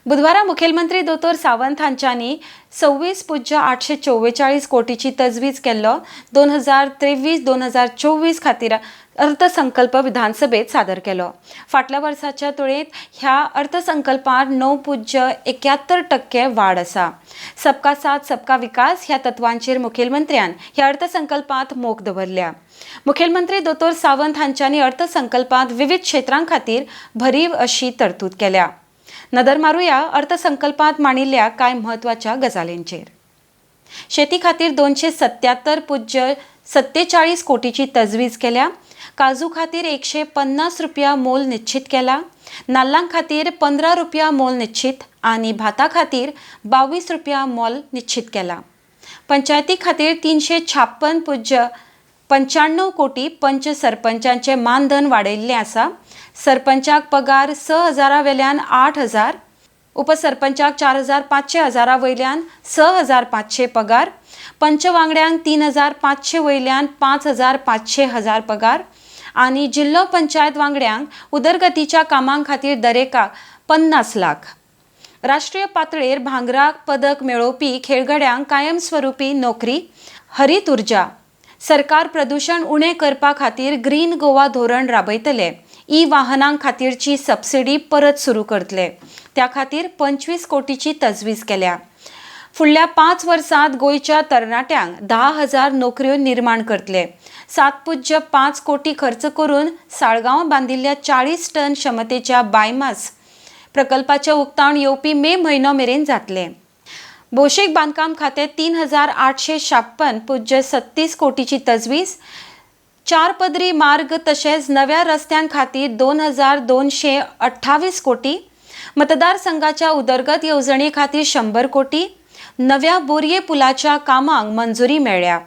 बुधवारा मुखेलमंत्री दोतोर सावंत हांच्यांनी 26.844 कोटीची तजवीज केल्लो 2023-2024 खातीर अर्थसंकल्प विधानसभेत सादर केलो। फाटल्या वर्साच्या तुळेंत ह्या अर्थसंकल्पात 9.71% वाड आसा। सबका साथ सबका विकास ह्या तत्वांचेर मुखेलमंत्र्यान ह्या अर्थसंकल्पात मोख दवरल्या। मुखेलमंत्री दोतोर सावंत हांच्यांनी अर्थसंकल्पात विविध क्षेत्रां खातीर भरीव अशी तरतूद केल्या। नदर मारूया अर्थसंकल्पात मांडिल्ल्या कांय म्हत्वाच्या गजालींचेर। शेती खातीर 277.47 कोटीची तजवीज केल्या। काजू खातीर 150 रुपया मोल निश्चित केला। नाल्लां खातीर 15 रुपया मोल निश्चित आनी भाता खातीर 22 रुपया मोल निश्चित केला। पंचायती खातीर 356.95 कोटी पंच सरपंचांचे मानधन वाडयल्ले आसा। सरपंचाक पगार 6,000 वेल्यान 8,000, उपसरपंचाक 4,500 वयल्यान 6,500 पगार, पंच वांगड्यांक 3,500 वयल्यान 5,500 पगार आनी जिल्लो पंचायत वांगड्यांक उदरगतीच्या कामां खातीर दरेका 50 लाख। राष्ट्रीय पातळेर भांगराक पदक मेळोवपी खेळगड्यांक कायमस्वरुपी नोकरी। हरीत उर्जा सरकार प्रदूषण उणें करपा खातीर ग्रीन गोवा धोरण राबयतले। वाहनां खातीरची सबसिडी परत सुरू करतले। त्या खातीर 25 कोटीची तजवीज केल्या। फुडल्या 5 वर्सांत गोंयच्या तरणाट्यांक 10,000 नोकऱ्यो निर्माण करतले। 7.5 कोटी खर्च करून साळगांव बांदिल्ल्या 40 टन क्षमतेच्या बायमास प्रकल्पाचे उक्तावण येवपी मे म्हयनो मेरेन जातले। भौशीक बांदकाम खातें 3,856.36 कोटीची तजवीज। 4 पदरी मार्ग तशेंच नव्या रस्त्यां खातीर 2,228 कोटी। मतदारसंघाच्या उदरगत येवजणे खातीर 100 कोटी। नव्या बोरये पुलाच्या कामांक मंजुरी मेळ्ळ्या।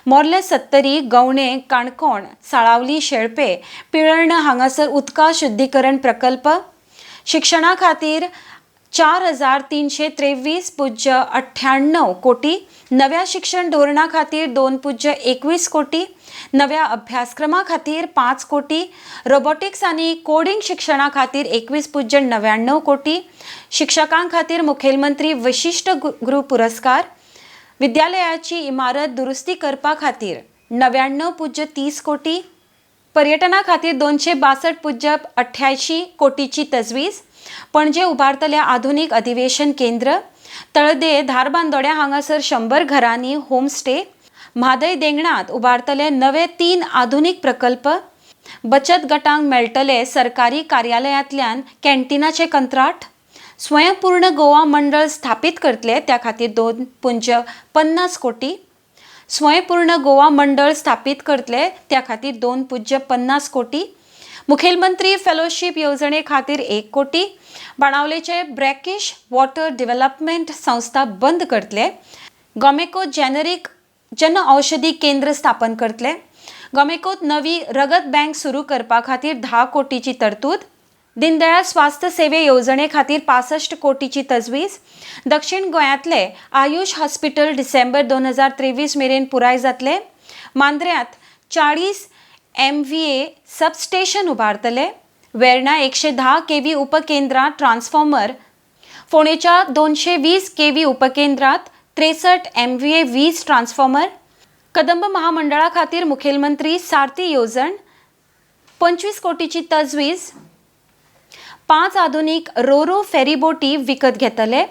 मोर्ले सत्तरी, गवणे, काणकोण, साळावली, शेळपे, पिळर्ण हांगासर उदका शुद्धीकरण प्रकल्प। शिक्षणा खातीर 4,323.98 कोटी। नव्या शिक्षण धोरणा खातीर 2.21 कोटी। नव्या अभ्यासक्रमा खातीर 5 कोटी। रोबोटिक्स आनी कोडिंग शिक्षणा खातीर 21.99 कोटी। शिक्षकां खातीर मुखेलमंत्री विशिष्ट गुरू पुरस्कार। विद्यालयाची इमारत दुरुस्ती करपा खातीर 99.30 कोटी। पर्यटना खातीर 262.88 कोटीची तजवीज। पणजे उबारतल्या आधुनीक अधिवेशन केंद्र। तळदे, धारबांदोड्या हांगासर 100 घरांनी होमस्टे। म्हादय देंगणात उबारतले नवे 3 आधुनीक प्रकल्प। बचत गटांक मेळटले सरकारी कार्यालयांतल्यान कॅन्टीनाचे कंत्राट। स्वयंपूर्ण गोवा मंडळ स्थापीत करतले त्या खातीर 2.50 कोटी। स्वयंपूर्ण गोवा मंडळ स्थापीत करतले त्या खातीर 2.50 कोटी। मुखेलमंत्री फेलोशिप येवजणे खातीर 1 कोटी। बाणावलेचे ब्रॅकिश वॉटर डेव्हलपमेंट संस्था बंद करतले। गॉमेको जेनेरिक जन औषधी केंद्र स्थापन करतले। गॉमेकोत नवी रगत बँक सुरू करपा खातीर 10 कोटीची तरतूद। दीनदयाळ स्वास्थ्य सेवे येवजणे खातीर 65 कोटीची तजवीज। दक्षिण गोंयांतले आयुष हॉस्पिटल डिसेंबर 2023 मेरेन पुराय जातले। मांद्र्यांत 40 MVA सबस्टेशन उबारतले। वेर्णा 110 kV उपकेंद्रात ट्रान्सफॉर्मर। फोंडेच्या 220 kV उपकेंद्रात 63 MVA वीज ट्रान्सफॉर्मर। कदंब महामंडळा खातीर मुखेलमंत्री सारथी येवजण 25 कोटीची तजवीज। 5 आधुनीक रोरो फेरीबोटी विकत घेतले।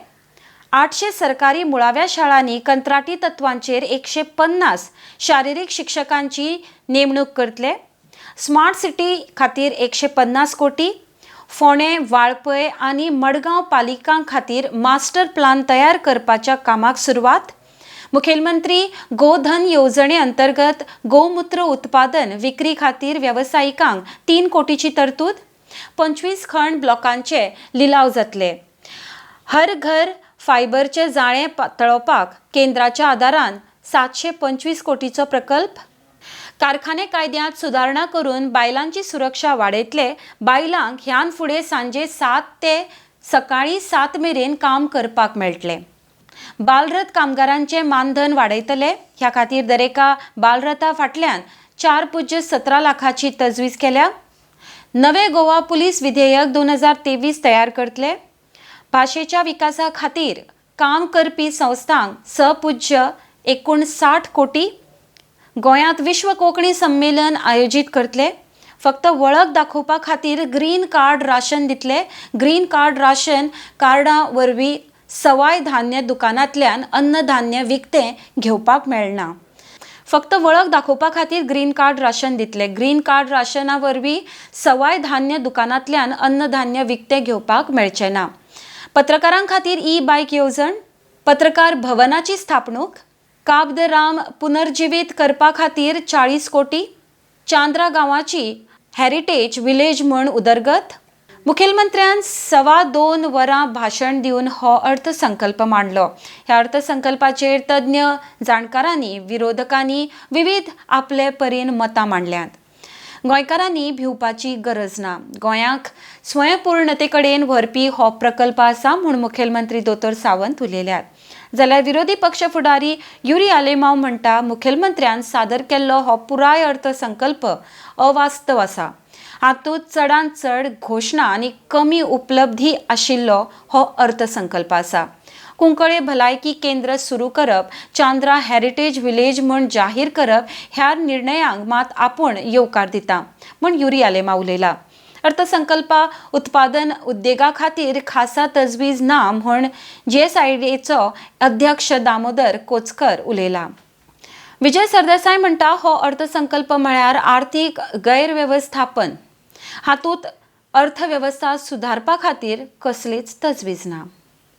800 सरकारी मुळाव्या शाळांनी कंत्राटी तत्वांचेर 150 शारिरीक शिक्षकांची नेमणूक करतले। स्मार्ट सिटी खातीर 150 कोटी। फोंडे, वाळपय आनी मडगांव पालिकां खातीर मास्टर प्लान तयार करपाच्या कामाक सुरवात। मुखेलमंत्री गोधन येवजणे अंतर्गत गोमूत्र उत्पादन विक्री खातीर वेवसायिकांक 3 कोटीची तरतूद। 25 खंड ब्लॉकांचे लिलाव जातले। हर घर फायबरचे जाळें तळोवपाक केंद्राच्या आदारान 725 कोटीचो प्रकल्प। कारखाने कायद्यांत सुदारणा करून बायलांची सुरक्षा वाडयतले। बायलांक ह्यान फुडें सांजे 7 ते सकाळी 7 मेरेन काम करपाक मेळटले। बालरथ कामगारांचे मानधन वाडयतले। ह्या खातीर दरेका बालरथा फाटल्यान 4.17 लाखाची तजवीज केल्या। नवे गोवा पुलीस विधेयक 2023 तयार करतले। भाशेच्या विकासा खातीर काम करपी संस्थांक सपुज्य 59 कोटी. गोंयांत विश्व कोंकणी संमेलन आयोजीत करतले. फक्त वळख दाखोवपा खातीर ग्रीन कार्ड राशन दितले. ग्रीन कार्ड राशन कार्डा वरवीं सवाय धान्य दुकानांतल्यान अन्नधान्य विकतें घेवपाक मेळना. फक्त वळख दाखोवपा खातीर ग्रीन कार्ड राशन दितले. ग्रीन कार्ड राशना वरवीं सवाय धान्य दुकानांतल्यान अन्नधान्य विकतें घेवपाक मेळचें ना. पत्रकारां खातीर ई बायक येवजण. पत्रकार भवनाची स्थापणूक. काब दे राम पुनर्जिवीत करपा खातीर 40 कोटी. चांद्रा गांवाची हेरिटेज विलेज म्हूण उदरगत. मुखेलमंत्र्यान 2.25 वरां भाशण दिवन हो अर्थसंकल्प मांडलो. ह्या अर्थसंकल्पाचेर तज्ञ जाणकारांनी विरोधकांनी विविध आपले परीन मतां मांडल्यात. गोंयकारांनी भिवपाची गरज ना. गोंयांक स्वयंपूर्णते कडेन व्हरपी हो प्रकल्प आसा म्हूण मुखेलमंत्री दोतोर सावंत उलयल्यात. जाल्यार विरोधी पक्ष फुडारी युरी आलेमांव म्हणटा मुखेलमंत्र्यान सादर केल्लो हो पुराय अर्थसंकल्प अवास्तव आसा. हातूंत चडांत चड घोशणा आनी कमी उपलब्धी आशिल्लो हो अर्थसंकल्प आसा. कुंकळे भलायकी केंद्र सुरू करप, चांद्रा हेरिटेज विलेज म्हूण जाहीर करप ह्या निर्णयांक मात आपूण येवकार दिता म्हूण युरी आलेमांव उलयला. अर्थसंकल्पा उत्पादन उद्देगा खातीर खासा तजवीज ना म्हूण GSIDAचो अध्यक्ष दामोदर कोचकर उलयला. विजय सरदेसाय म्हणटा हो अर्थसंकल्प म्हळ्यार आर्थीक गैरव्यवस्थापन. हातूंत अर्थवेवस्था सुदारपा खातीर कसलीच तजवीज ना.